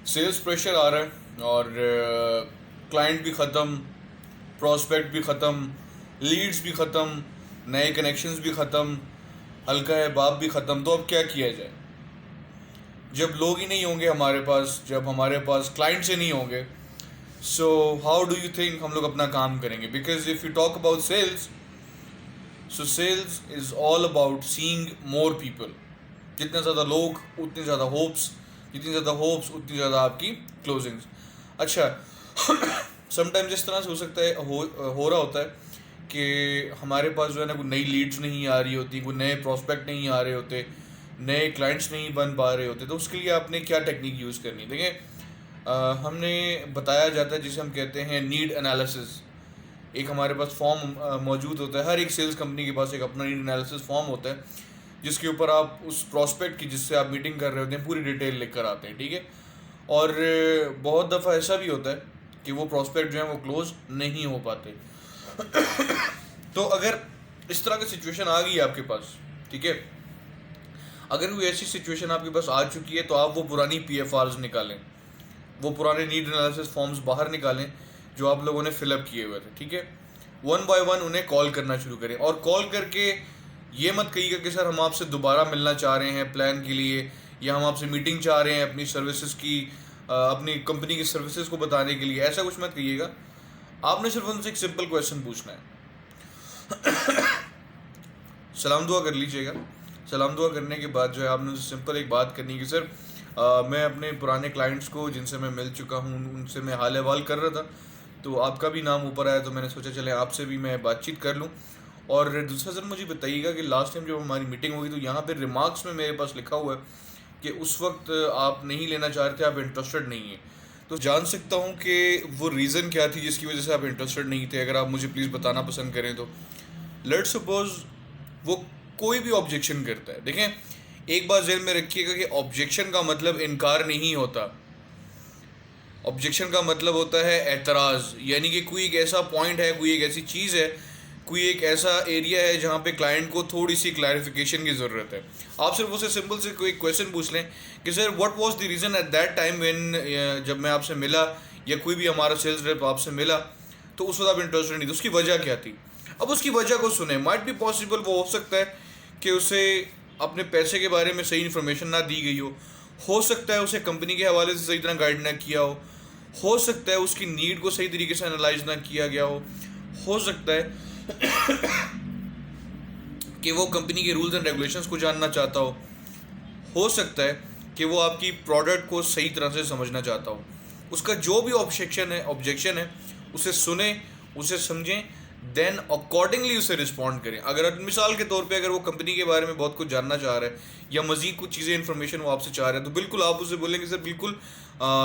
Sales pressure आ रहा है और क्लाइंट भी ख़त्म, प्रॉस्पेक्ट भी ख़त्म, लीड्स भी ख़त्म, नए कनेक्शंस भी ख़त्म, हल्का है बाप भी ख़त्म। तो अब क्या किया जाए? जब लोग ही नहीं होंगे हमारे पास, जब हमारे पास क्लाइंट से नहीं होंगे, so how do you think हम लोग अपना काम करेंगे? Because if you talk about sales, so sales is all about seeing more people. जितने ज़्यादा लोग उतनी ज़्यादा होप्स, जितनी ज़्यादा होप्स उतनी ज़्यादा आपकी क्लोजिंग्स। अच्छा समटाइम्स इस तरह से हो सकता है, हो रहा होता है कि हमारे पास जो है ना कोई नई लीड्स नहीं आ रही होती, कोई नए प्रॉस्पेक्ट नहीं आ रहे होते, नए क्लाइंट्स नहीं बन पा रहे होते। तो उसके लिए आपने क्या टेक्निक यूज़ करनी है? देखिए हमने बताया जाता है जिसे हम कहते हैं नीड एनालिसिस। एक हमारे पास फॉर्म मौजूद होता है, हर एक सेल्स कंपनी के पास एक अपना नीड एनालिसिस फॉर्म होता है जिसके ऊपर आप उस प्रॉस्पेक्ट की जिससे आप मीटिंग कर रहे होते हैं पूरी डिटेल लिख कर आते हैं, ठीक है। और बहुत दफ़ा ऐसा भी होता है कि वो प्रॉस्पेक्ट जो है वो क्लोज नहीं हो पाते। तो अगर इस तरह की सिचुएशन आ गई है आपके पास, ठीक है, अगर कोई ऐसी सिचुएशन आपके पास आ चुकी है तो आप वो पुरानी PFRs निकालें, वो पुराने नीड एनालिसिस फॉर्म्स बाहर निकालें जो आप लोगों ने फिलअप किए हुए थे, ठीक है। वन बाय वन उन्हें कॉल करना शुरू करें और कॉल करके ये मत कहिएगा कि सर हम आपसे दोबारा मिलना चाह रहे हैं प्लान के लिए, या हम आपसे मीटिंग चाह रहे हैं अपनी सर्विसेज की, अपनी कंपनी की सर्विसेज को बताने के लिए। ऐसा कुछ मत कहिएगा। आपने सिर्फ उनसे एक सिंपल क्वेश्चन पूछना है। सलाम दुआ कर लीजिएगा। सलाम दुआ करने के बाद जो है आपने सिंपल एक बात करनी है कि सर मैं अपने पुराने क्लाइंट्स को जिनसे मैं मिल चुका हूँ उनसे मैं हाल अहवाल कर रहा था, तो आपका भी नाम ऊपर आया तो मैंने सोचा चले आपसे भी मैं बातचीत कर लूँ। और दूसरा सर मुझे बताइएगा कि लास्ट टाइम जब हमारी मीटिंग होगी तो यहाँ पे रिमार्क्स में मेरे पास लिखा हुआ है कि उस वक्त आप नहीं लेना चाह रहे थे, आप इंटरेस्टेड नहीं हैं। तो जान सकता हूँ कि वो रीज़न क्या थी जिसकी वजह से आप इंटरेस्टेड नहीं थे? अगर आप मुझे प्लीज़ बताना पसंद करें तो। लेट्स सपोज वो कोई भी ऑब्जेक्शन करता है। देखें एक बात ज़हन में रखिएगा कि ऑब्जेक्शन का मतलब इनकार नहीं होता। ऑब्जेक्शन का मतलब होता है एतराज़, यानी कि कोई एक ऐसा पॉइंट है, कोई एक ऐसी चीज़ है, कोई एक ऐसा एरिया है जहाँ पे क्लाइंट को थोड़ी सी क्लैरिफिकेशन की ज़रूरत है। आप सिर्फ उसे सिंपल से कोई क्वेश्चन पूछ लें कि sir what was the reason at that time when, जब मैं आपसे मिला या कोई भी हमारा सेल्स रेप आपसे मिला तो उस वक्त आप इंटरेस्टेड नहीं थे, उसकी वजह क्या थी? अब उसकी वजह को सुने। माइट बी पॉसिबल वो हो सकता है कि उसे अपने पैसे के बारे में सही इन्फॉर्मेशन ना दी गई हो सकता है उसे कंपनी के हवाले से सही तरह गाइड ना किया हो सकता है उसकी नीड को सही तरीके से एनालाइज ना किया गया हो सकता है कि वो कंपनी के रूल्स एंड रेगुलेशंस को जानना चाहता हो सकता है कि वो आपकी प्रोडक्ट को सही तरह से समझना चाहता हो। उसका जो भी ऑब्जेक्शन है उसे सुने, उसे समझें, देन अकॉर्डिंगली उसे रिस्पॉन्ड करें। अगर मिसाल के तौर पे अगर वो कंपनी के बारे में बहुत कुछ जानना चाह रहा है या मज़ीद कुछ चीज़ें इन्फॉर्मेशन वो आपसे चाह रहा है तो बिल्कुल आप उसे बोलेंगे सर बिल्कुल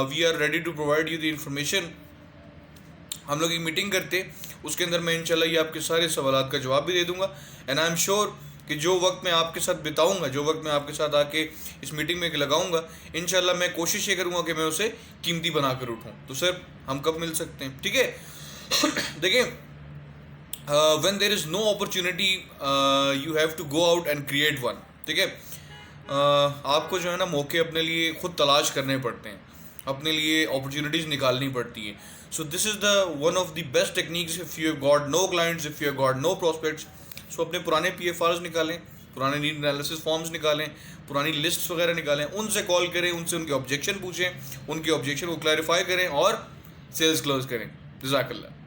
we are ready to provide you the information. हम लोग एक मीटिंग करते, उसके अंदर मैं इंशाल्लाह ये आपके सारे सवालात का जवाब भी दे दूंगा। एंड आई एम श्योर कि जो वक्त मैं आपके साथ बिताऊंगा, जो वक्त मैं आपके साथ आके इस मीटिंग में लगाऊंगा, इंशाल्लाह मैं कोशिश ये करूंगा कि मैं उसे कीमती बना कर उठूँ। तो सर हम कब मिल सकते हैं? ठीक है देखिए when there is no opportunity you have to go out and create one. ठीक है आपको जो है ना मौके अपने लिए खुद तलाश करने पड़ते हैं, अपने लिए अपॉर्चुनिटीज़ निकालनी पड़ती है। So this is the one of the best techniques if you have got no clients, if you have got no prospects. So अपने पुराने PFRs निकालें, पुराने नीड एनालिसिस फॉर्म्स निकालें, पुरानी लिस्ट्स वगैरह निकालें, उनसे कॉल करें, उनसे उनके ऑब्जेक्शन पूछें, उनके ऑब्जेक्शन को क्लैरिफाई करें और सेल्स क्लोज करें। जज़ाकल्लाह।